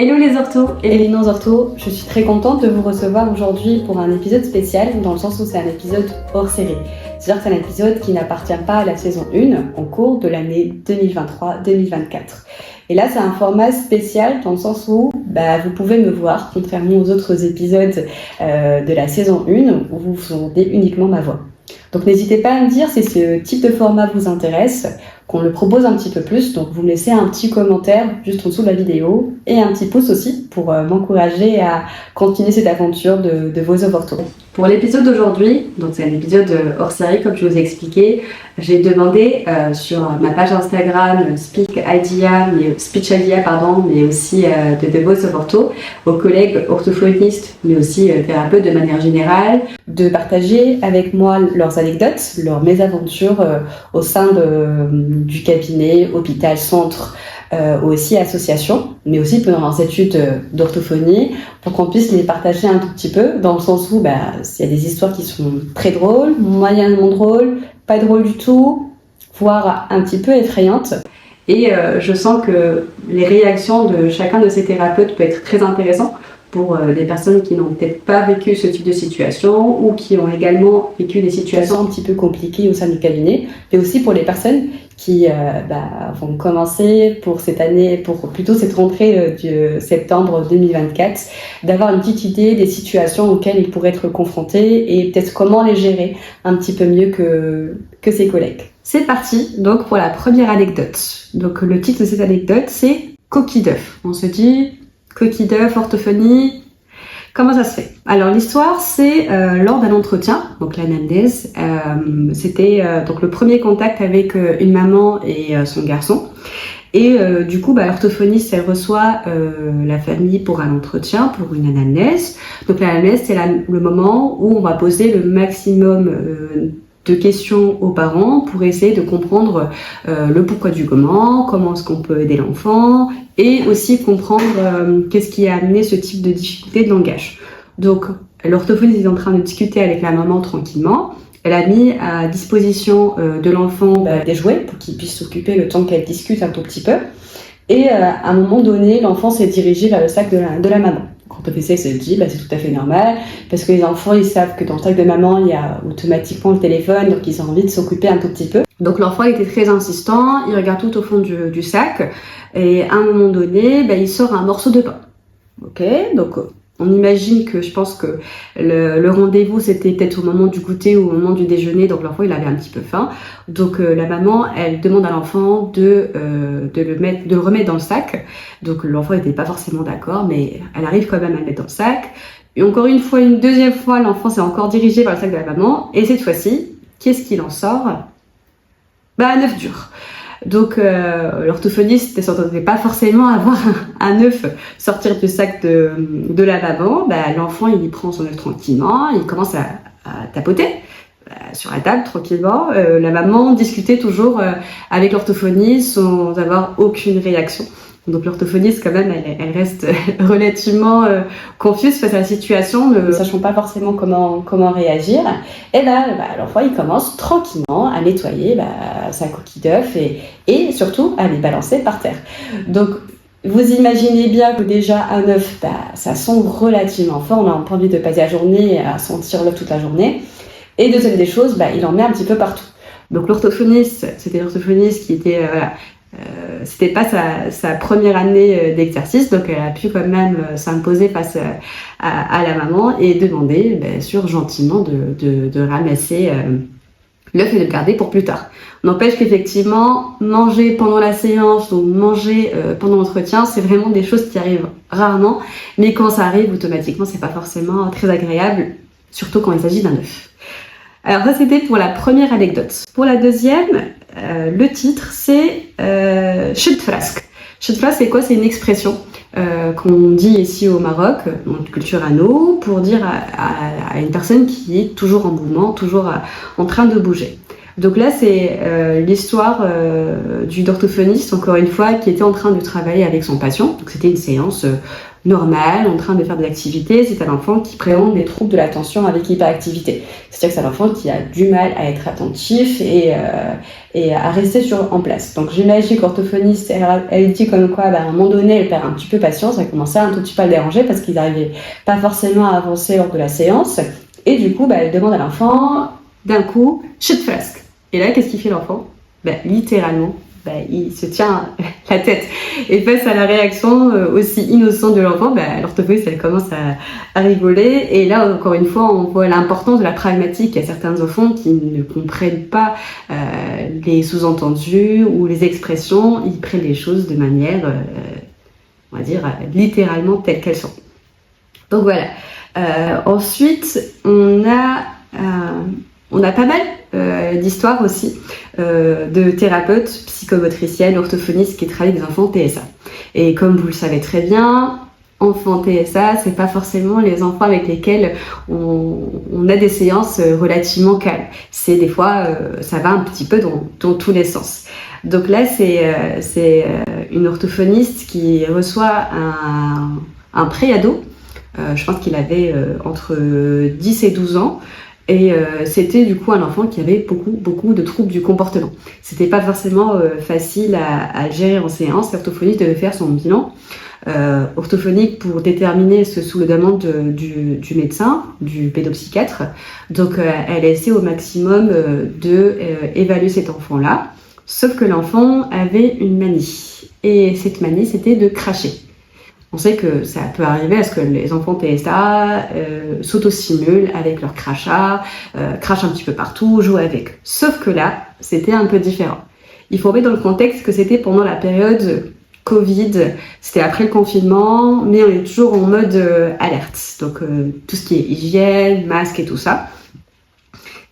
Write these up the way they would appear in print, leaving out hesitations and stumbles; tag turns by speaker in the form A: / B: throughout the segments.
A: Hello les orthos et les non-orthos, je suis très contente de vous recevoir aujourd'hui pour un épisode spécial, dans le sens où c'est un épisode hors série. C'est-à-dire que c'est un épisode qui n'appartient pas à la saison 1 en cours de l'année 2023-2024. Et là, c'est un format spécial dans le sens où vous pouvez me voir, contrairement aux autres épisodes de la saison 1 où vous entendez uniquement ma voix. Donc n'hésitez pas à me dire si ce type de format vous intéresse, qu'on le propose un petit peu plus. Donc vous me laissez un petit commentaire juste en dessous de la vidéo et un petit pouce aussi pour m'encourager à continuer cette aventure de Voice of Ortho. Pour l'épisode d'aujourd'hui, donc c'est un épisode hors série comme je vous ai expliqué, j'ai demandé sur ma page Instagram Speech Idea, mais aussi de The Voice of Ortho, aux collègues orthophonistes mais aussi thérapeutes de manière générale, de partager avec moi leurs anecdotes, leurs mésaventures au sein du cabinet, hôpital, centre, aussi association, mais aussi pendant leurs études d'orthophonie, pour qu'on puisse les partager un tout petit peu, dans le sens où il y a des histoires qui sont très drôles, moyennement drôles, pas drôles du tout, voire un petit peu effrayantes. Et je sens que les réactions de chacun de ces thérapeutes peuvent être très intéressantes pour les personnes qui n'ont peut-être pas vécu ce type de situation ou qui ont également vécu des situations un petit peu compliquées au sein du cabinet, mais aussi pour les personnes qui vont commencer pour cette année, pour plutôt cette rentrée de septembre 2024, d'avoir une petite idée des situations auxquelles ils pourraient être confrontés et peut-être comment les gérer un petit peu mieux que ses collègues. C'est parti donc pour la première anecdote. Donc le titre de cette anecdote c'est Coquille d'œuf. On se dit coquille d'œuf, orthophonie, comment ça se fait? Alors l'histoire c'est lors d'un entretien, donc l'anamnèse, c'était donc le premier contact avec une maman et son garçon. Et du coup, l'orthophoniste, elle reçoit la famille pour un entretien, pour une anamnèse. Donc l'anamnèse, c'est le moment où on va poser le maximum de questions aux parents pour essayer de comprendre le pourquoi du comment est-ce qu'on peut aider l'enfant, et aussi comprendre qu'est-ce qui a amené ce type de difficulté de langage. Donc l'orthophoniste est en train de discuter avec la maman tranquillement. Elle a mis à disposition de l'enfant des jouets pour qu'il puisse s'occuper le temps qu'elle discute un tout petit peu. Et à un moment donné, l'enfant s'est dirigé vers le sac de la maman. L'orthophoniste se dit c'est tout à fait normal, parce que les enfants ils savent que dans le sac de maman il y a automatiquement le téléphone, donc ils ont envie de s'occuper un tout petit peu. Donc l'enfant était très insistant, il regarde tout au fond du sac, et à un moment donné il sort un morceau de pain. Ok, donc on imagine que je pense que le rendez-vous c'était peut-être au moment du goûter ou au moment du déjeuner, donc l'enfant il avait un petit peu faim. Donc la maman elle demande à l'enfant de le remettre dans le sac. Donc l'enfant n'était pas forcément d'accord, mais elle arrive quand même à le mettre dans le sac. Et encore une fois, une deuxième fois, l'enfant s'est encore dirigé vers le sac de la maman. Et cette fois-ci, qu'est-ce qu'il en sort? Un œuf dur. Donc l'orthophoniste ne s'entendait pas forcément à voir un œuf sortir du sac de la maman. L'enfant il prend son œuf tranquillement, il commence à tapoter sur la table tranquillement. La maman discutait toujours avec l'orthophoniste sans avoir aucune réaction. Donc l'orthophoniste quand même elle reste relativement confuse face à la situation, ne sachant pas forcément comment réagir. Et l'enfant il commence tranquillement à nettoyer sa coquille d'œuf et surtout à les balancer par terre. Donc vous imaginez bien que déjà un œuf ça sent relativement fort, on n'a pas envie de passer la journée à sentir l'œuf toute la journée. Et deuxième des choses, il en met un petit peu partout. Donc l'orthophoniste, c'était l'orthophoniste qui était c'était pas sa première année d'exercice, donc elle a pu quand même s'imposer face à la maman et demander bien sûr gentiment de ramasser l'œuf et de le garder pour plus tard. N'empêche qu'effectivement manger pendant la séance ou manger pendant l'entretien, c'est vraiment des choses qui arrivent rarement, mais quand ça arrive automatiquement c'est pas forcément très agréable, surtout quand il s'agit d'un œuf. Alors ça c'était pour la première anecdote. Pour la deuxième, le titre c'est Schüttfrask. Schüttfrask c'est quoi? C'est une expression qu'on dit ici au Maroc, en culture ano, pour dire à une personne qui est toujours en mouvement, toujours en train de bouger. Donc là, c'est l'histoire d'une orthophoniste, encore une fois, qui était en train de travailler avec son patient. Donc c'était une séance normale, en train de faire des activités. C'est un enfant qui présente des troubles de l'attention avec hyperactivité. C'est-à-dire que c'est un enfant qui a du mal à être attentif et à rester en place. Donc j'imagine qu'orthophoniste, elle dit comme quoi, à un moment donné, elle perd un petit peu patience, elle commençait un tout petit peu à le déranger parce qu'ils n'arrivaient pas forcément à avancer lors de la séance. Et du coup, elle demande à l'enfant, d'un coup, chute flasque. Et là, qu'est-ce qu'il fait l'enfant ? Littéralement, il se tient la tête. Et face à la réaction aussi innocente de l'enfant, l'orthophoniste, elle commence à rigoler. Et là, encore une fois, on voit l'importance de la pragmatique. Il y a certains enfants qui ne comprennent pas les sous-entendus ou les expressions. Ils prennent les choses de manière, on va dire, littéralement telles qu'elles sont. Donc voilà. Ensuite, on a pas mal d'histoires aussi de thérapeutes, psychomotriciennes, orthophonistes qui travaillent avec des enfants TSA. Et comme vous le savez très bien, enfants TSA, c'est pas forcément les enfants avec lesquels on a des séances relativement calmes. C'est des fois, ça va un petit peu dans tous les sens. Donc là, c'est une orthophoniste qui reçoit un pré-ado. Je pense qu'il avait entre 10 et 12 ans. Et c'était du coup un enfant qui avait beaucoup de troubles du comportement. C'était pas forcément facile à gérer en séance. L'orthophoniste devait faire son bilan orthophonique pour déterminer ce sous le demande du médecin, du pédopsychiatre. Donc elle a essayé au maximum d'évaluer cet enfant-là. Sauf que l'enfant avait une manie. Et cette manie, c'était de cracher. On sait que ça peut arriver à ce que les enfants TSA s'autostimulent avec leur crachat, crachent un petit peu partout, jouent avec. Sauf que là, c'était un peu différent. Il faut mettre dans le contexte que c'était pendant la période Covid, c'était après le confinement, mais on est toujours en mode alerte. Donc tout ce qui est hygiène, masque et tout ça.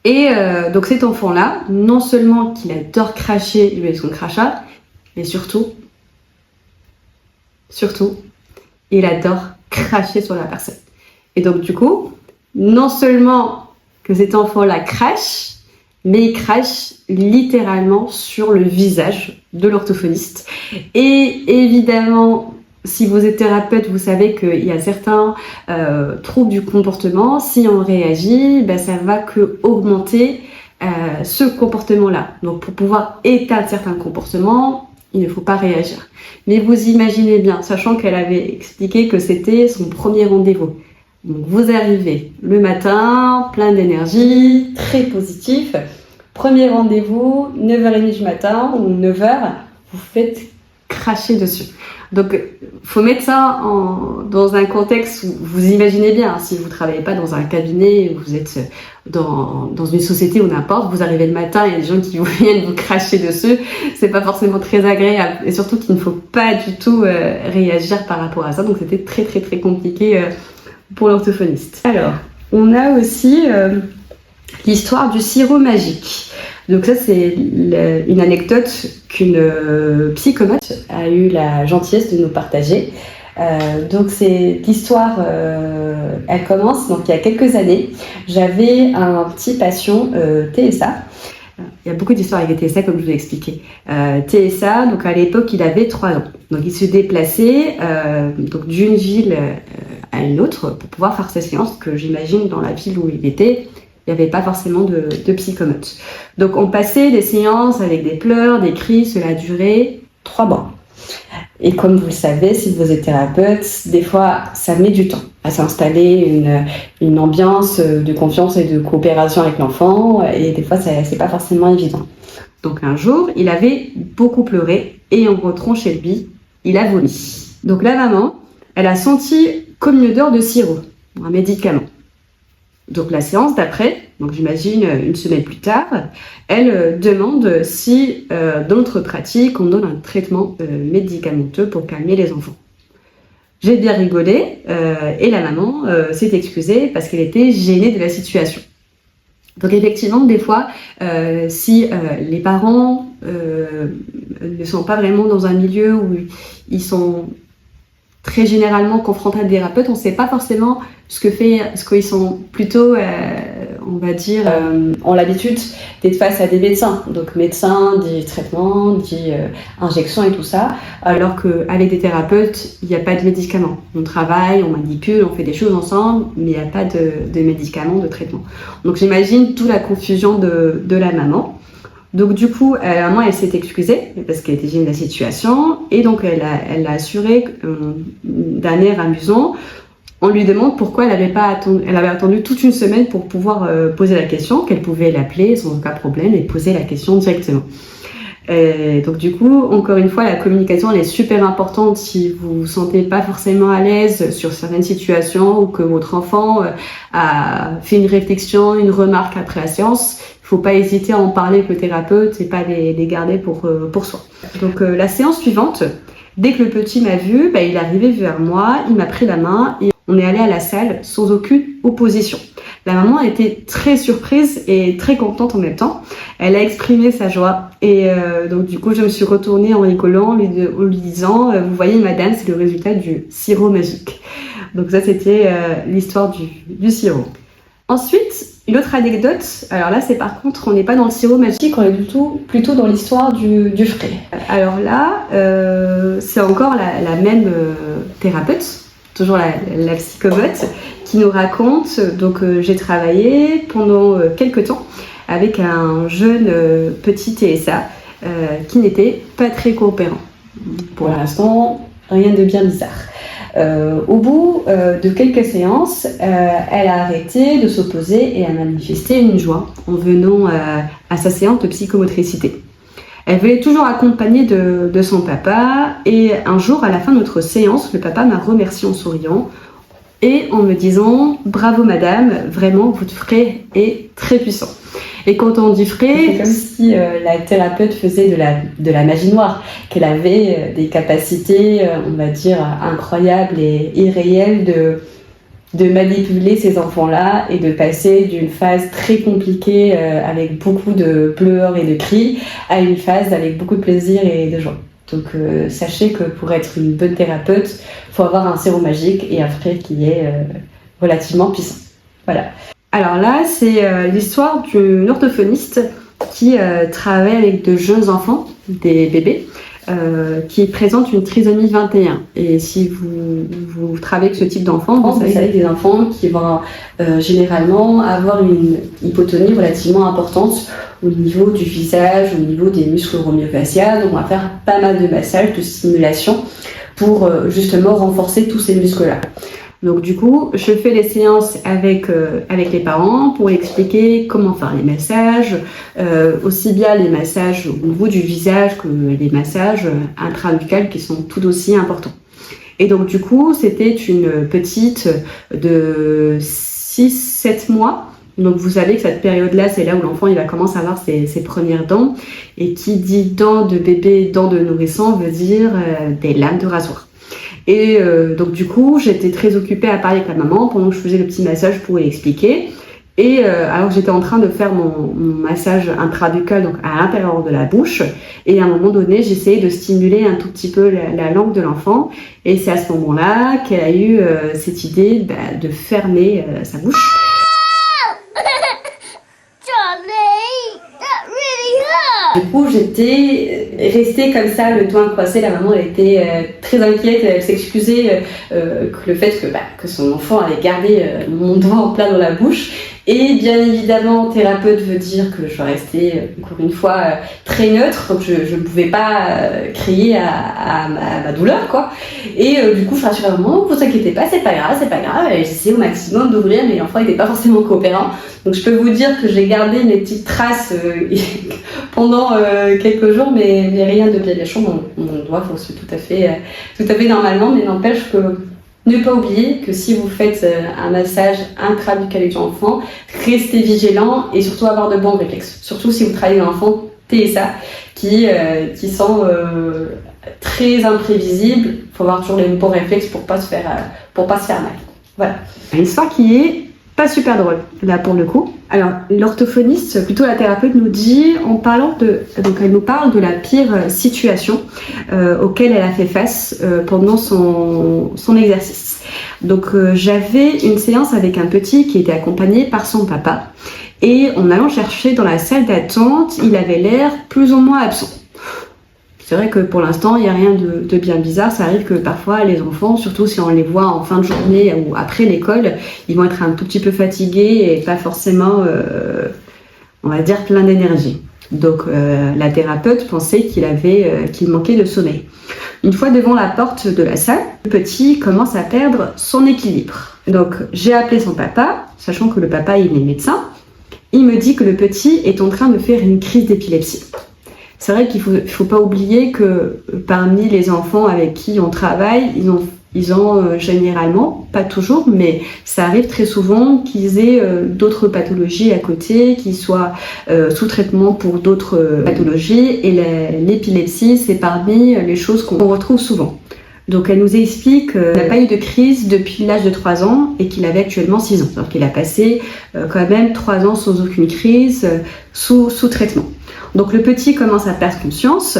A: Et donc cet enfant-là, non seulement qu'il adore cracher lui avec son crachat, mais surtout, il adore cracher sur la personne. Et donc du coup, non seulement que cet enfant-là crache, mais il crache littéralement sur le visage de l'orthophoniste. Et évidemment, si vous êtes thérapeute, vous savez qu'il y a certains troubles du comportement. Si on réagit, ça va que augmenter ce comportement-là. Donc pour pouvoir éteindre certains comportements, il ne faut pas réagir. Mais vous imaginez bien, sachant qu'elle avait expliqué que c'était son premier rendez-vous. Donc vous arrivez le matin, plein d'énergie, très positif. Premier rendez-vous, 9h30 du matin ou 9h, vous faites cracher dessus. Donc, faut mettre ça dans un contexte où vous imaginez bien, si vous travaillez pas dans un cabinet, vous êtes dans une société ou n'importe, vous arrivez le matin, il y a des gens qui viennent vous cracher dessus, c'est pas forcément très agréable. Et surtout qu'il ne faut pas du tout réagir par rapport à ça. Donc, c'était très, très, très compliqué pour l'orthophoniste. Alors, on a aussi l'histoire du sirop magique. Donc ça, c'est une anecdote qu'une psychomote a eu la gentillesse de nous partager. Donc c'est l'histoire, elle commence donc il y a quelques années. J'avais un petit patient TSA. Il y a beaucoup d'histoires avec les TSA, comme je vous l'ai expliqué. TSA, donc à l'époque, il avait 3 ans. Donc il se déplaçait donc d'une ville à une autre pour pouvoir faire ses séances, que j'imagine dans la ville où il était, il n'y avait pas forcément de psychomote. Donc on passait des séances avec des pleurs, des cris, cela a duré 3 mois. Et comme vous le savez, si vous êtes thérapeute, des fois ça met du temps à s'installer une ambiance de confiance et de coopération avec l'enfant, et des fois c'est pas forcément évident. Donc un jour, il avait beaucoup pleuré et en rentrant chez lui, il a vomi. Donc la maman, elle a senti comme une odeur de sirop, un médicament. Donc la séance d'après, donc j'imagine une semaine plus tard, elle demande si dans notre pratique on donne un traitement médicamenteux pour calmer les enfants. J'ai bien rigolé et la maman s'est excusée parce qu'elle était gênée de la situation. Donc effectivement, des fois, si les parents ne sont pas vraiment dans un milieu où ils sont très généralement confrontés à des thérapeutes, on ne sait pas forcément ce qu'ils sont plutôt, on va dire, ont l'habitude d'être face à des médecins. Donc médecins, dit traitements, dit injections et tout ça. Alors qu'avec des thérapeutes, il n'y a pas de médicaments. On travaille, on manipule, on fait des choses ensemble, mais il n'y a pas de médicaments, de traitements. Donc j'imagine toute la confusion de la maman. Donc du coup, la maman, elle s'est excusée parce qu'elle était gênée de la situation et donc elle a assuré d'un air amusant. On lui demande pourquoi elle avait attendu toute une semaine pour pouvoir poser la question, qu'elle pouvait l'appeler sans aucun problème et poser la question directement. Donc du coup, encore une fois, la communication elle est super importante si vous vous sentez pas forcément à l'aise sur certaines situations ou que votre enfant a fait une réflexion, une remarque après la séance. Il faut pas hésiter à en parler avec le thérapeute et pas les garder pour soi. Donc la séance suivante, dès que le petit m'a vu, il est arrivé vers moi, il m'a pris la main et on est allé à la salle sans aucune opposition. La maman était très surprise et très contente en même temps. Elle a exprimé sa joie et donc du coup je me suis retournée en rigolant en lui disant vous voyez madame, c'est le résultat du sirop magique. Donc ça c'était l'histoire du sirop. Ensuite, une autre anecdote, alors là c'est par contre on n'est pas dans le sirop magique, on est plutôt dans l'histoire du frais. Alors là c'est encore la même thérapeute, toujours la psychomote, qui nous raconte, donc j'ai travaillé pendant quelques temps avec un jeune petit TSA qui n'était pas très coopérant. Pour l'instant, rien de bien bizarre. Au bout de quelques séances, elle a arrêté de s'opposer et a manifesté une joie en venant à sa séance de psychomotricité. Elle voulait toujours accompagnée de son papa et un jour, à la fin de notre séance, le papa m'a remercié en souriant et en me disant « Bravo madame, vraiment votre frais est très puissant ». Et quand on dit frais, c'est comme si la thérapeute faisait de la magie noire, qu'elle avait des capacités, on va dire, incroyables et irréelles de manipuler ces enfants-là et de passer d'une phase très compliquée avec beaucoup de pleurs et de cris à une phase avec beaucoup de plaisir et de joie. Donc sachez que pour être une bonne thérapeute, il faut avoir un sirop magique et un frais qui est relativement puissant. Voilà. Alors là, c'est l'histoire d'une orthophoniste qui travaille avec de jeunes enfants, des bébés, qui présentent une trisomie 21. Et si vous travaillez avec ce type d'enfants, vous savez des enfants qui vont généralement avoir une hypotonie relativement importante au niveau du visage, au niveau des muscles romio-fasciaux. Donc on va faire pas mal de massages, de stimulation pour justement renforcer tous ces muscles-là. Donc du coup, je fais les séances avec les parents pour expliquer comment faire les massages, aussi bien les massages au niveau du visage que les massages intrabuccales qui sont tout aussi importants. Et donc du coup, c'était une petite de 6-7 mois. Donc vous savez que cette période-là, c'est là où l'enfant il va commencer à avoir ses premières dents. Et qui dit dents de bébé, dents de nourrisson veut dire des lames de rasoir. Et donc du coup, j'étais très occupée à parler avec la maman pendant que je faisais le petit massage pour lui expliquer. Et alors que j'étais en train de faire mon massage intrabuccal, donc à l'intérieur de la bouche, et à un moment donné, j'essayais de stimuler un tout petit peu la langue de l'enfant. Et c'est à ce moment-là qu'elle a eu cette idée de fermer sa bouche. Du coup, j'étais restée comme ça, le doigt croisé. La maman, elle était très inquiète. Elle s'excusait que le fait que son enfant allait garder mon doigt en plein dans la bouche. Et bien évidemment, thérapeute veut dire que je dois rester, encore une fois, très neutre. Donc, je ne pouvais pas crier à ma douleur, quoi. Et du coup, je rassurais la maman, ne vous inquiétez pas, c'est pas grave. Et j'essayais au maximum d'ouvrir, mais l'enfant n'était pas forcément coopérant. Donc, je peux vous dire que j'ai gardé mes petites traces pendant quelques jours, mais rien de bien méchant. Mon doigt fonctionne tout à fait normalement, mais n'empêche que ne pas oublier que si vous faites un massage intrabuccal avec l'enfant, restez vigilant et surtout avoir de bons réflexes. Surtout si vous travaillez avec un enfant TSA qui sont très imprévisibles. Il faut avoir toujours les bons réflexes pour pas se faire mal. Voilà. Une histoire qui est pas super drôle, là pour le coup. Alors, l'orthophoniste, plutôt la thérapeute, nous dit, donc elle nous parle de la pire situation auquel elle a fait face pendant son exercice. Donc, j'avais une séance avec un petit qui était accompagné par son papa. Et en allant chercher dans la salle d'attente, il avait l'air plus ou moins absent. C'est vrai que pour l'instant, il n'y a rien de bien bizarre. Ça arrive que parfois, les enfants, surtout si on les voit en fin de journée ou après l'école, ils vont être un tout petit peu fatigués et pas forcément, on va dire, plein d'énergie. Donc, la thérapeute pensait qu'il manquait de sommeil. Une fois devant la porte de la salle, le petit commence à perdre son équilibre. Donc, j'ai appelé son papa, sachant que le papa, il est médecin. Il me dit que le petit est en train de faire une crise d'épilepsie. C'est vrai qu'il faut pas oublier que parmi les enfants avec qui on travaille, ils ont généralement, pas toujours, mais ça arrive très souvent qu'ils aient d'autres pathologies à côté, qu'ils soient sous traitement pour d'autres pathologies. Et l'épilepsie, c'est parmi les choses qu'on retrouve souvent. Donc elle nous explique qu'il n'a pas eu de crise depuis l'âge de 3 ans et qu'il avait actuellement 6 ans. Donc il a passé quand même 3 ans sans aucune crise, sous traitement. Donc le petit commence à perdre conscience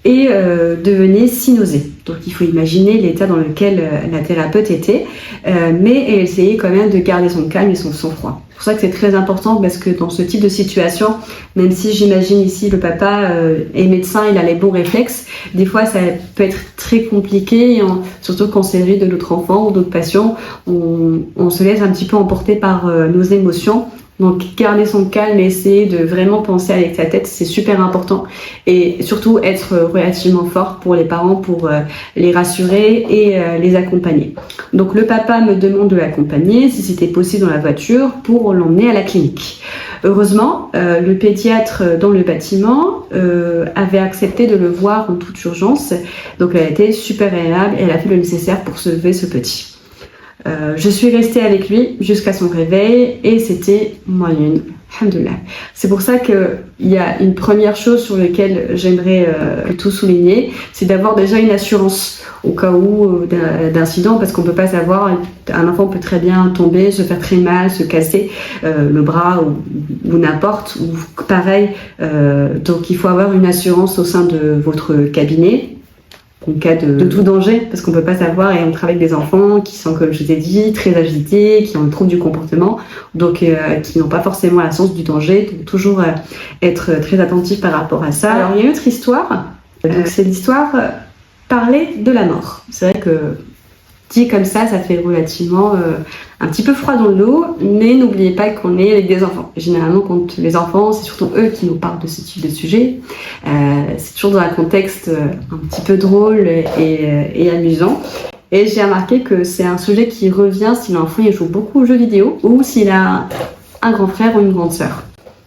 A: et devenait sinusé. Donc il faut imaginer l'état dans lequel la thérapeute était, mais elle essayait quand même de garder son calme et son sang-froid. C'est pour ça que c'est très important parce que dans ce type de situation, même si j'imagine ici le papa est médecin, il a les bons réflexes, des fois ça peut être très compliqué, surtout quand c'est lui de notre enfant ou d'autres patients, on se laisse un petit peu emporter par nos émotions. Donc garder son calme et essayer de vraiment penser avec sa tête, c'est super important. Et surtout être relativement fort pour les parents, pour les rassurer et les accompagner. Donc le papa me demande de l'accompagner, si c'était possible dans la voiture, pour l'emmener à la clinique. Heureusement, le pédiatre dans le bâtiment avait accepté de le voir en toute urgence. Donc elle a été super aimable et elle a fait le nécessaire pour sauver ce petit. Je suis restée avec lui jusqu'à son réveil et c'était moyenne. Alhamdoulilah. C'est pour ça qu'il y a une première chose sur laquelle j'aimerais tout souligner, c'est d'avoir déjà une assurance au cas où d'incident, parce qu'on peut pas savoir, un enfant peut très bien tomber, se faire très mal, se casser le bras ou n'importe, ou pareil. Donc il faut avoir une assurance au sein de votre cabinet. En cas de tout danger, parce qu'on peut pas savoir, et on travaille avec des enfants qui sont, comme je vous ai dit, très agités, qui ont un trouble du comportement, donc qui n'ont pas forcément la science du danger, donc toujours être très attentif par rapport à ça. Alors il y a une autre histoire, donc c'est l'histoire parler de la mort. C'est vrai que dit comme ça fait relativement un petit peu froid dans le dos, mais n'oubliez pas qu'on est avec des enfants. Généralement, quand les enfants, c'est surtout eux qui nous parlent de ce type de sujet. C'est toujours dans un contexte un petit peu drôle et amusant. Et j'ai remarqué que c'est un sujet qui revient si l'enfant il joue beaucoup aux jeux vidéo ou s'il a un grand frère ou une grande sœur.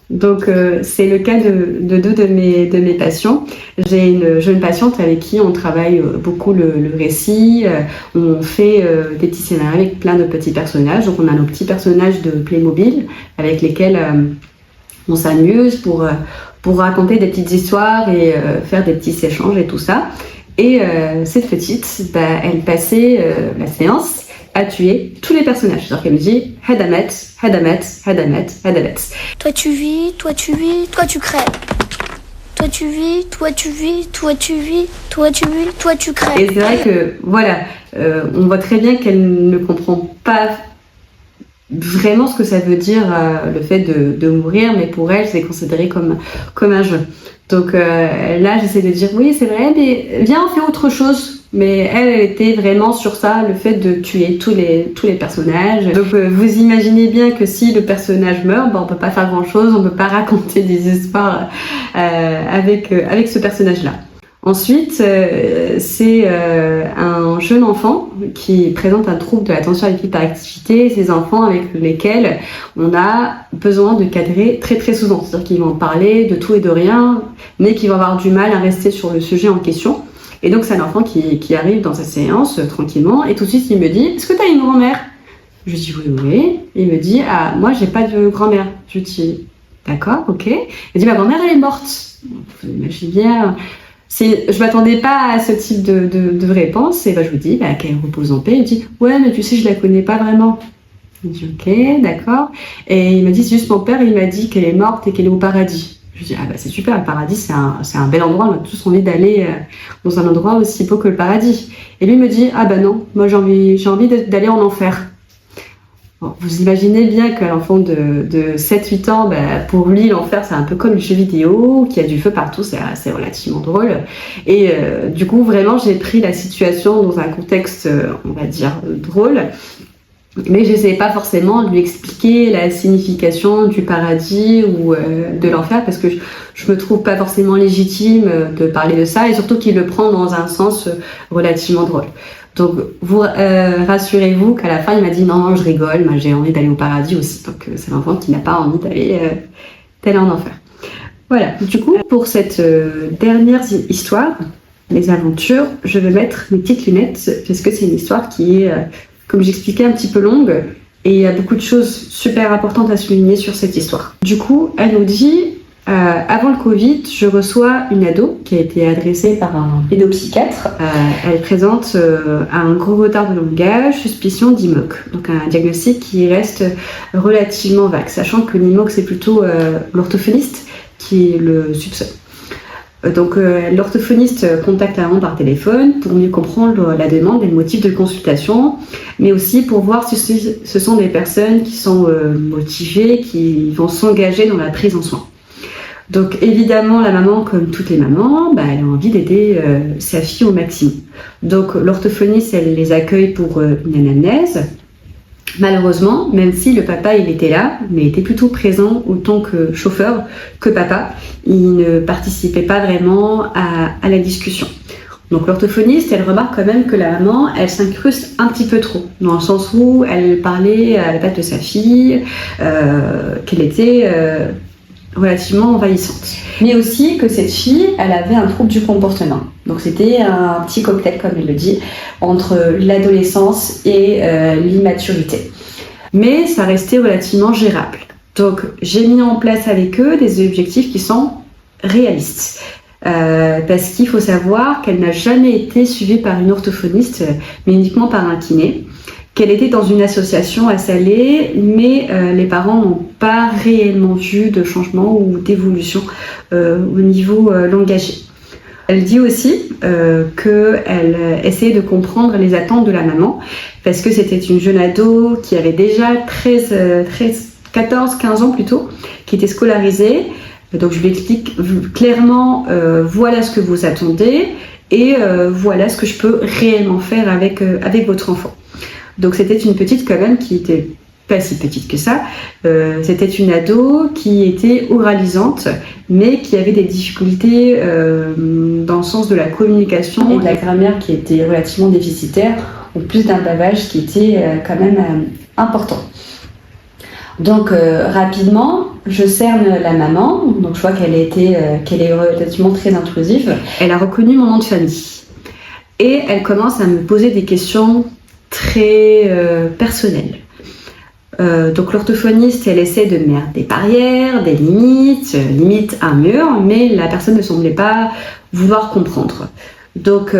A: Donc c'est le cas de deux de mes patients. J'ai une jeune patiente avec qui on travaille beaucoup le récit. On fait des petits scénarios avec plein de petits personnages. Donc on a nos petits personnages de Playmobil avec lesquels on s'amuse pour raconter des petites histoires et faire des petits échanges et tout ça. Et cette petite, elle passait la séance à tuer tous les personnages. C'est-à-dire qu'elle me dit « Hadamet, Hadamet, Hadamet, Hadamet ».
B: Toi tu vis, toi tu vis, toi tu crèves. Toi tu vis, toi tu vis, toi tu vis, toi tu vis, toi tu crèves.
A: Et c'est vrai que, voilà, on voit très bien qu'elle ne comprend pas vraiment ce que ça veut dire le fait de mourir, mais pour elle, c'est considéré comme un jeu. Donc là, j'essaie de dire oui, c'est vrai, mais viens, on fait autre chose. Mais elle était vraiment sur ça, le fait de tuer tous les personnages. Donc vous imaginez bien que si le personnage meurt, on peut pas faire grand chose, on peut pas raconter des histoires avec ce personnage-là. Ensuite, c'est un jeune enfant qui présente un trouble de l'attention avec l'hyperactivité, ces enfants avec lesquels on a besoin de cadrer très très souvent. C'est-à-dire qu'ils vont parler de tout et de rien, mais qui vont avoir du mal à rester sur le sujet en question. Et donc c'est un enfant qui arrive dans sa séance tranquillement et tout de suite il me dit « Est-ce que tu as une grand-mère ?» Je dis « Oui. » Il me dit « Ah, moi j'ai pas de grand-mère. » Je dis « D'accord, ok. » Il dit « Ma grand-mère elle est morte. » Vous imaginez bien... Je m'attendais pas à ce type de réponse et je vous dis qu'elle repose en paix. Il dit « Ouais, mais tu sais, je la connais pas vraiment. » Il me dit ok, d'accord. Et il m'a dit c'est juste mon père, il m'a dit qu'elle est morte et qu'elle est au paradis. Je dis ah bah c'est super, le paradis c'est un bel endroit, on a tous envie d'aller dans un endroit aussi beau que le paradis. Et lui me dit ah bah non, moi j'ai envie d'aller en enfer. Bon, vous imaginez bien qu'un enfant de 7-8 ans, bah, pour lui l'enfer c'est un peu comme le jeu vidéo, qu'il y a du feu partout, c'est relativement drôle. Et du coup vraiment j'ai pris la situation dans un contexte on va dire drôle. Mais je n'essayais pas forcément de lui expliquer la signification du paradis ou de l'enfer parce que je me trouve pas forcément légitime de parler de ça et surtout qu'il le prend dans un sens relativement drôle. Donc rassurez-vous qu'à la fin il m'a dit non, je rigole, moi, j'ai envie d'aller au paradis aussi. Donc c'est l'enfant qui n'a pas envie d'aller en enfer. Voilà, du coup pour cette dernière histoire, les aventures, je vais mettre mes petites lunettes parce que c'est une histoire qui est comme j'expliquais, un petit peu longue, et il y a beaucoup de choses super importantes à souligner sur cette histoire. Du coup, elle nous dit, avant le Covid, je reçois une ado qui a été adressée par un pédopsychiatre. Elle présente un gros retard de langage, suspicion d'IMOC, donc un diagnostic qui reste relativement vague, sachant que l'IMOC, c'est plutôt l'orthophoniste qui le soupçonne. Donc l'orthophoniste contacte la maman par téléphone pour mieux comprendre la demande et le motif de consultation, mais aussi pour voir si ce sont des personnes qui sont motivées, qui vont s'engager dans la prise en soin. Donc évidemment la maman, comme toutes les mamans, elle a envie d'aider sa fille au maximum. Donc l'orthophoniste, elle les accueille pour une anamnèse. Malheureusement, même si le papa il était là, mais était plutôt présent autant que chauffeur que papa, il ne participait pas vraiment à la discussion. Donc l'orthophoniste, elle remarque quand même que la maman, elle s'incruste un petit peu trop, dans le sens où elle parlait à la place de sa fille, qu'elle était relativement envahissante. Mais aussi que cette fille, elle avait un trouble du comportement. Donc c'était un petit cocktail, comme elle le dit, entre l'adolescence et l'immaturité. Mais ça restait relativement gérable. Donc j'ai mis en place avec eux des objectifs qui sont réalistes. Parce qu'il faut savoir qu'elle n'a jamais été suivie par une orthophoniste, mais uniquement par un kiné. Qu'elle était dans une association à Salé, mais les parents n'ont pas réellement vu de changement ou d'évolution au niveau langagier. Elle dit aussi qu'elle essayait de comprendre les attentes de la maman, parce que c'était une jeune ado qui avait déjà 14-15 ans plutôt, qui était scolarisée. Donc je lui explique clairement, voilà ce que vous attendez, et voilà ce que je peux réellement faire avec votre enfant. Donc c'était une petite quand même qui était pas si petite que ça. C'était une ado qui était oralisante, mais qui avait des difficultés dans le sens de la communication et de la grammaire qui était relativement déficitaire, en plus d'un bavage qui était quand même important. Donc rapidement, je cerne la maman, donc je vois qu'elle est relativement très intrusive. Elle a reconnu mon nom de famille et elle commence à me poser des questions très personnelle. Donc l'orthophoniste, elle essaie de mettre des barrières, des limites, limite un mur, mais la personne ne semblait pas vouloir comprendre. Donc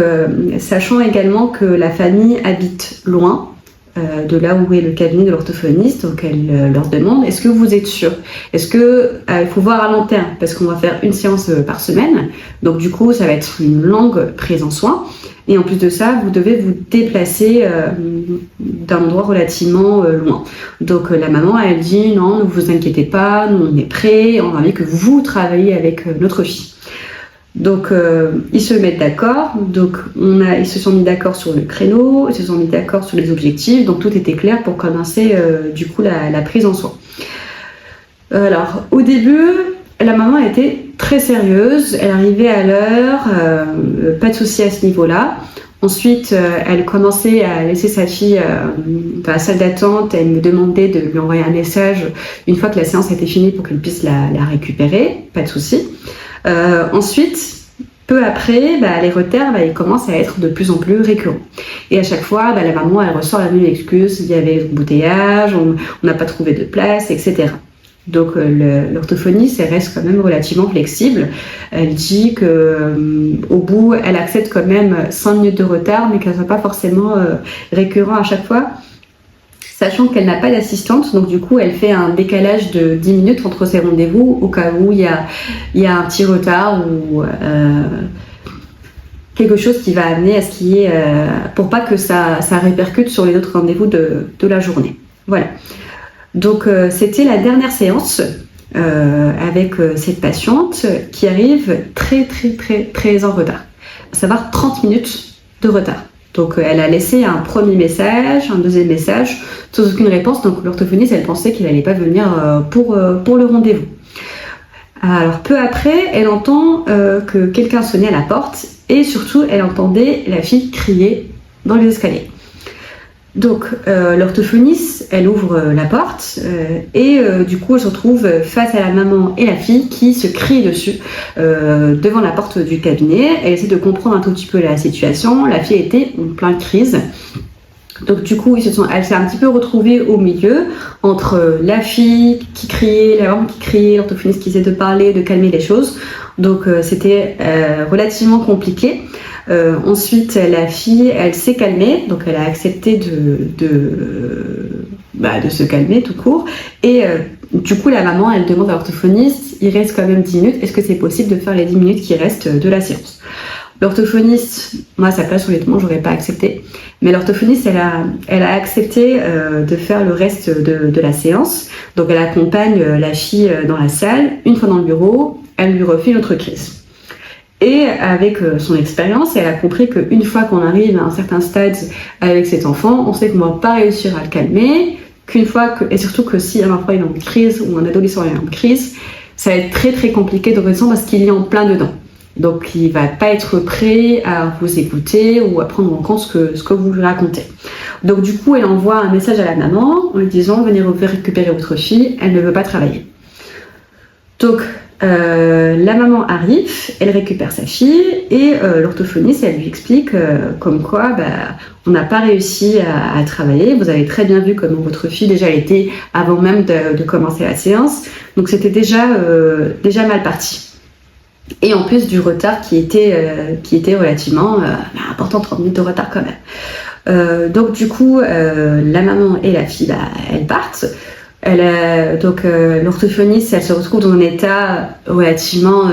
A: sachant également que la famille habite loin de là où est le cabinet de l'orthophoniste, donc elle leur demande, est-ce que vous êtes sûr? Est-ce que il faut voir à long terme, parce qu'on va faire une séance par semaine, donc du coup ça va être une longue prise en soin. Et en plus de ça, vous devez vous déplacer d'un endroit relativement loin. Donc la maman, elle dit non, ne vous inquiétez pas, nous on est prêts, on a envie que vous travailliez avec notre fille. Donc ils se mettent d'accord, donc ils se sont mis d'accord sur le créneau, ils se sont mis d'accord sur les objectifs, donc tout était clair pour commencer du coup la prise en soin. Alors au début, la maman était très sérieuse, elle arrivait à l'heure, pas de souci à ce niveau-là. Ensuite, elle commençait à laisser sa fille dans la salle d'attente, elle me demandait de lui envoyer un message une fois que la séance était finie pour qu'elle puisse la récupérer, pas de souci. Ensuite, peu après, les retards, ils commencent à être de plus en plus récurrents. Et à chaque fois, la maman, elle ressort la même excuse, il y avait un embouteillage, on n'a pas trouvé de place, etc. Donc l'orthophoniste, elle reste quand même relativement flexible. Elle dit que au bout, elle accepte quand même 5 minutes de retard, mais qu'elle ne soit pas forcément récurrent à chaque fois. sachant qu'elle n'a pas d'assistante, donc du coup elle fait un décalage de 10 minutes entre ses rendez-vous au cas où il y a un petit retard ou quelque chose qui va amener à ce qu'il y ait, pour pas que ça répercute sur les autres rendez-vous de la journée. Voilà. Donc c'était la dernière séance avec cette patiente qui arrive très en retard, à savoir 30 minutes de retard. Donc elle a laissé un premier message, un deuxième message, sans aucune réponse. Donc l'orthophoniste, elle pensait qu'il n'allait pas venir pour le rendez-vous. Alors peu après, elle entend que quelqu'un sonnait à la porte et surtout, elle entendait la fille crier dans les escaliers. Donc l'orthophoniste, elle ouvre la porte et du coup, elle se retrouve face à la maman et la fille qui se crient dessus devant la porte du cabinet. Elle essaie de comprendre un tout petit peu la situation. La fille était en pleine crise. Donc du coup, elle s'est un petit peu retrouvée au milieu entre la fille qui criait, la maman qui criait, l'orthophoniste qui essayait de parler, de calmer les choses. Donc c'était relativement compliqué. Ensuite, la fille, elle s'est calmée, donc elle a accepté de se calmer tout court. Et du coup, la maman, elle demande à l'orthophoniste, il reste quand même 10 minutes, est-ce que c'est possible de faire les 10 minutes qui restent de la séance ? L'orthophoniste, moi à sa place honnêtement, j'aurais pas accepté. Mais l'orthophoniste, elle a accepté de faire le reste de la séance. Donc elle accompagne la fille dans la salle. Une fois dans le bureau, elle lui refait une autre crise. Et avec son expérience, elle a compris qu'une fois qu'on arrive à un certain stade avec cet enfant, on sait qu'on ne va pas réussir à le calmer. Et surtout que si un enfant est en crise ou un adolescent est en crise, ça va être très compliqué de redescendre parce qu'il est en plein dedans. Donc il va pas être prêt à vous écouter ou à prendre en compte ce que vous lui racontez. Donc du coup, elle envoie un message à la maman en lui disant « Venez récupérer votre fille, elle ne veut pas travailler ». Donc la maman arrive, elle récupère sa fille et l'orthophoniste, elle lui explique comme quoi on n'a pas réussi à travailler. Vous avez très bien vu comment votre fille déjà était avant même de commencer la séance. Donc c'était déjà mal parti. Et en plus du retard qui était relativement important, 30 minutes de retard quand même. Donc du coup, la maman et la fille, elles partent. L'orthophoniste, elle se retrouve dans un état relativement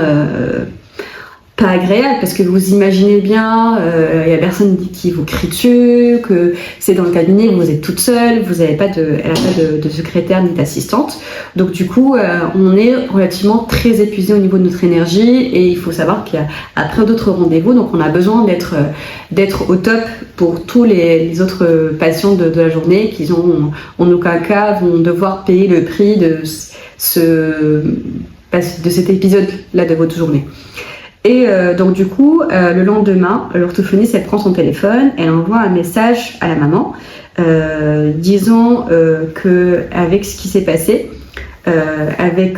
A: pas agréable parce que vous imaginez bien, il y a personne qui vous crie dessus, que c'est dans le cabinet, vous êtes toute seule, elle n'a pas de secrétaire ni d'assistante. Donc du coup, on est relativement très épuisé au niveau de notre énergie et il faut savoir qu'il y a après d'autres rendez-vous, donc on a besoin d'être au top pour tous les autres patients de la journée qui en aucun cas vont devoir payer le prix de cet épisode-là de votre journée. Et donc du coup, le lendemain, l'orthophoniste, elle prend son téléphone, elle envoie un message à la maman, disant qu'avec ce qui s'est passé, avec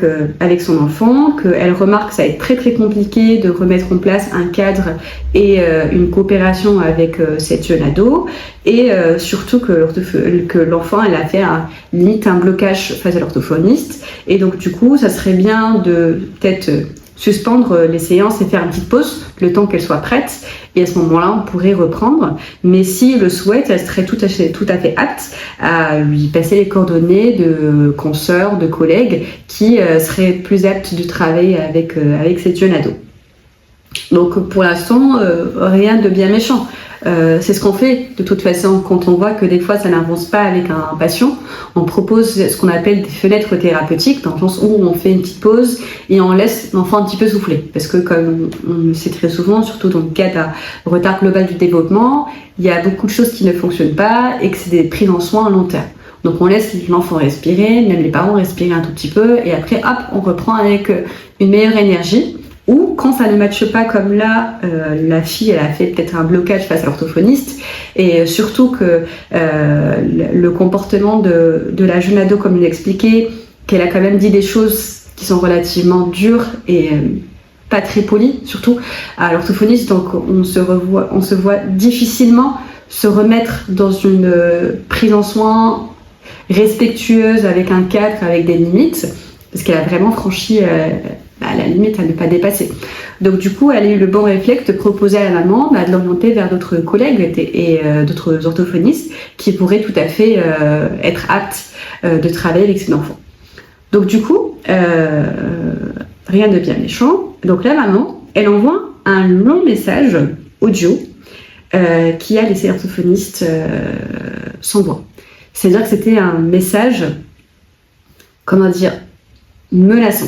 A: son enfant, qu'elle remarque que ça va être très compliqué de remettre en place un cadre et une coopération avec cette jeune ado, et surtout que l'enfant, elle a fait limite un blocage face à l'orthophoniste, et donc du coup, ça serait bien de peut-être suspendre les séances et faire une petite pause, le temps qu'elle soit prête, et à ce moment-là, on pourrait reprendre. Mais s'il le souhaite, elle serait tout à fait apte à lui passer les coordonnées de consoeurs, de collègues qui seraient plus aptes de travailler avec cette jeune ado. Donc pour l'instant, rien de bien méchant. C'est ce qu'on fait de toute façon quand on voit que des fois ça n'avance pas avec un patient. On propose ce qu'on appelle des fenêtres thérapeutiques, dans le sens où on fait une petite pause et on laisse l'enfant un petit peu souffler. Parce que comme on le sait très souvent, surtout dans le cas d'un retard global du développement, il y a beaucoup de choses qui ne fonctionnent pas et que c'est des prises en soins à long terme. Donc on laisse l'enfant respirer, même les parents respirer un tout petit peu et après hop, on reprend avec une meilleure énergie. Ou quand ça ne matche pas comme là, la fille elle a fait peut-être un blocage face à l'orthophoniste et surtout que le comportement de la jeune ado, comme il l'expliquait, qu'elle a quand même dit des choses qui sont relativement dures et pas très polies, surtout à l'orthophoniste, donc on se voit difficilement se remettre dans une prise en soin respectueuse avec un cadre, avec des limites, parce qu'elle a vraiment franchi la limite à ne pas dépasser. Donc du coup, elle a eu le bon réflexe de proposer à la maman de l'orienter vers d'autres collègues et d'autres orthophonistes qui pourraient tout à fait être aptes de travailler avec ses enfants. Donc du coup, rien de bien méchant. Donc la maman, elle envoie un long message audio qui a laissé l'orthophoniste sans voix. C'est-à-dire que c'était un message, comment dire, menaçant.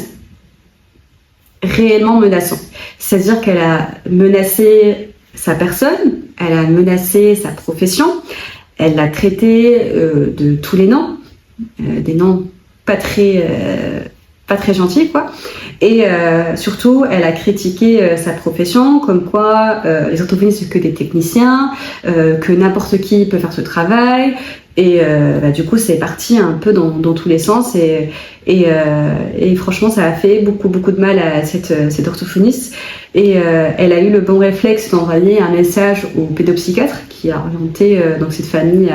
A: Réellement menaçant. C'est-à-dire qu'elle a menacé sa personne, elle a menacé sa profession, elle l'a traité de tous les noms, des noms pas très gentils, quoi. Et surtout, elle a critiqué sa profession, comme quoi les orthophonistes sont que des techniciens, que n'importe qui peut faire ce travail. Et du coup, c'est parti un peu dans tous les sens. Et franchement, ça a fait beaucoup de mal à cette orthophoniste. Et elle a eu le bon réflexe d'envoyer un message au pédopsychiatre qui a orienté donc cette famille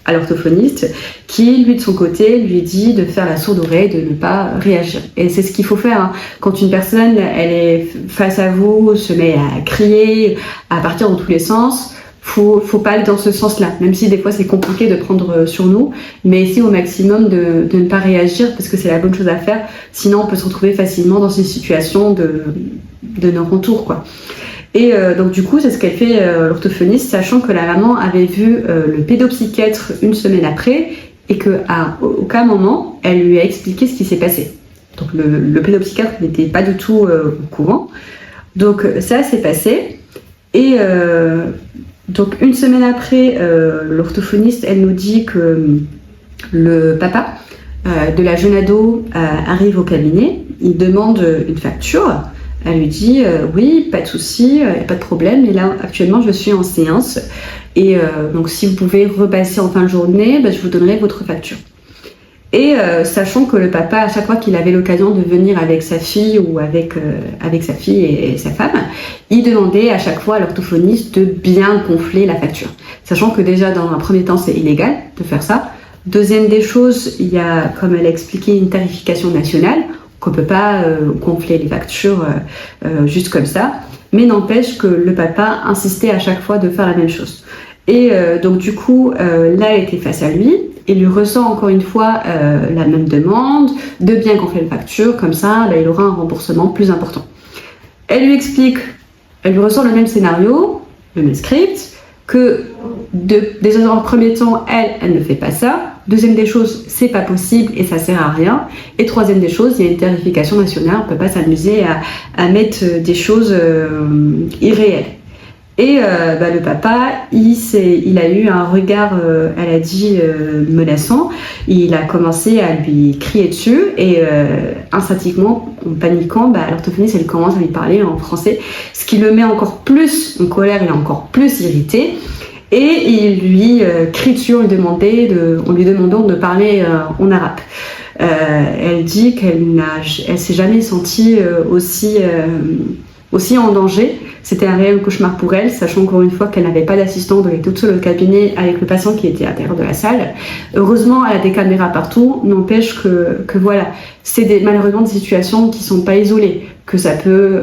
A: à l'orthophoniste, qui, lui, de son côté, lui dit de faire la sourde oreille, de ne pas réagir. Et c'est ce qu'il faut faire, hein. Quand une personne, elle est face à vous, se met à crier, à partir dans tous les sens, faut pas aller dans ce sens-là, même si des fois c'est compliqué de prendre sur nous, mais essayer au maximum de ne pas réagir, parce que c'est la bonne chose à faire, sinon on peut se retrouver facilement dans une situation de non-retour, quoi. Et donc du coup, c'est ce qu'elle fait l'orthophoniste, sachant que la maman avait vu le pédopsychiatre une semaine après et qu'à aucun moment, elle lui a expliqué ce qui s'est passé. Donc le pédopsychiatre n'était pas du tout au courant. Donc ça s'est passé. Et donc une semaine après, l'orthophoniste, elle nous dit que le papa de la jeune ado arrive au cabinet, il demande une facture. Elle lui dit oui, pas de souci, pas de problème. Et là, actuellement, je suis en séance. Et donc, si vous pouvez repasser en fin de journée, je vous donnerai votre facture. Et sachant que le papa, à chaque fois qu'il avait l'occasion de venir avec sa fille ou avec sa fille et sa femme, il demandait à chaque fois à l'orthophoniste de bien gonfler la facture. Sachant que déjà, dans un premier temps, c'est illégal de faire ça. Deuxième des choses, il y a, comme elle a expliqué, une tarification nationale. Qu'on ne peut pas gonfler les factures juste comme ça, mais n'empêche que le papa insistait à chaque fois de faire la même chose. Et donc du coup, là, elle était face à lui, et lui ressent encore une fois la même demande, de bien gonfler les factures, comme ça, là, il aura un remboursement plus important. Elle lui explique, elle lui ressort le même scénario, le même script, que déjà dans le premier temps, elle ne fait pas ça. Deuxième des choses, c'est pas possible et ça sert à rien. Et troisième des choses, il y a une tarification nationale, on peut pas s'amuser à mettre des choses irréelles. Et le papa, il a eu un regard, elle a dit, menaçant. Il a commencé à lui crier dessus et instinctivement, en paniquant, l'orthophoniste, elle commence à lui parler en français, ce qui le met encore plus en colère, il est encore plus irrité. Et il lui crie dessus, on lui demandait de parler en arabe. Elle dit qu'elle s'est jamais sentie aussi en danger. C'était un réel cauchemar pour elle, sachant encore une fois qu'elle n'avait pas d'assistant, donc elle était toute seule au cabinet avec le patient qui était à l'intérieur de la salle. Heureusement, elle a des caméras partout, n'empêche que voilà, c'est malheureusement des situations qui ne sont pas isolées, que ça peut,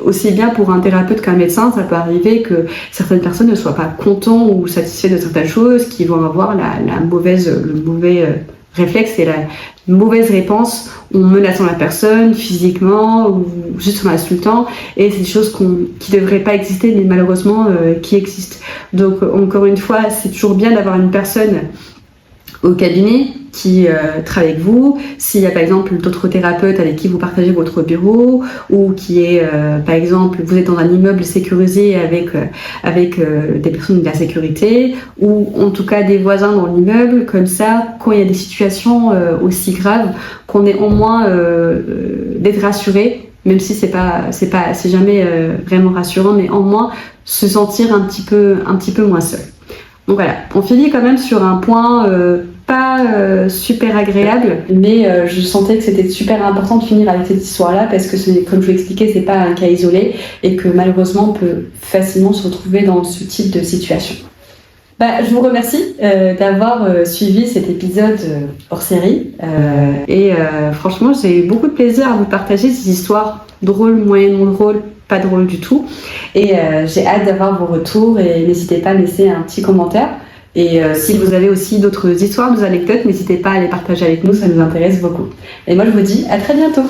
A: aussi bien pour un thérapeute qu'un médecin, ça peut arriver que certaines personnes ne soient pas contents ou satisfaits de certaines choses, qui vont avoir le mauvais réflexe et la mauvaise réponse en menaçant la personne physiquement ou juste en l'insultant, et c'est des choses qui ne devraient pas exister mais malheureusement qui existent. Donc encore une fois, c'est toujours bien d'avoir une personne au cabinet qui travaille avec vous. S'il y a par exemple d'autres thérapeutes avec qui vous partagez votre bureau, ou qui est par exemple vous êtes dans un immeuble sécurisé avec des personnes de la sécurité, ou en tout cas des voisins dans l'immeuble, comme ça quand il y a des situations aussi graves, qu'on est au moins d'être rassuré, même si c'est jamais vraiment rassurant, mais au moins se sentir un petit peu moins seul. Donc voilà, on finit quand même sur un point pas super agréable, mais je sentais que c'était super important de finir avec cette histoire-là, parce que comme je vous l'expliquais, c'est pas un cas isolé et que malheureusement on peut facilement se retrouver dans ce type de situation. Je vous remercie d'avoir suivi cet épisode hors série et franchement j'ai eu beaucoup de plaisir à vous partager ces histoires drôle, moyennement drôle, pas drôle du tout. Et j'ai hâte d'avoir vos retours et n'hésitez pas à laisser un petit commentaire. Et si vous avez aussi d'autres histoires, d'autres anecdotes, n'hésitez pas à les partager avec nous, ça nous intéresse beaucoup. Et moi je vous dis à très bientôt.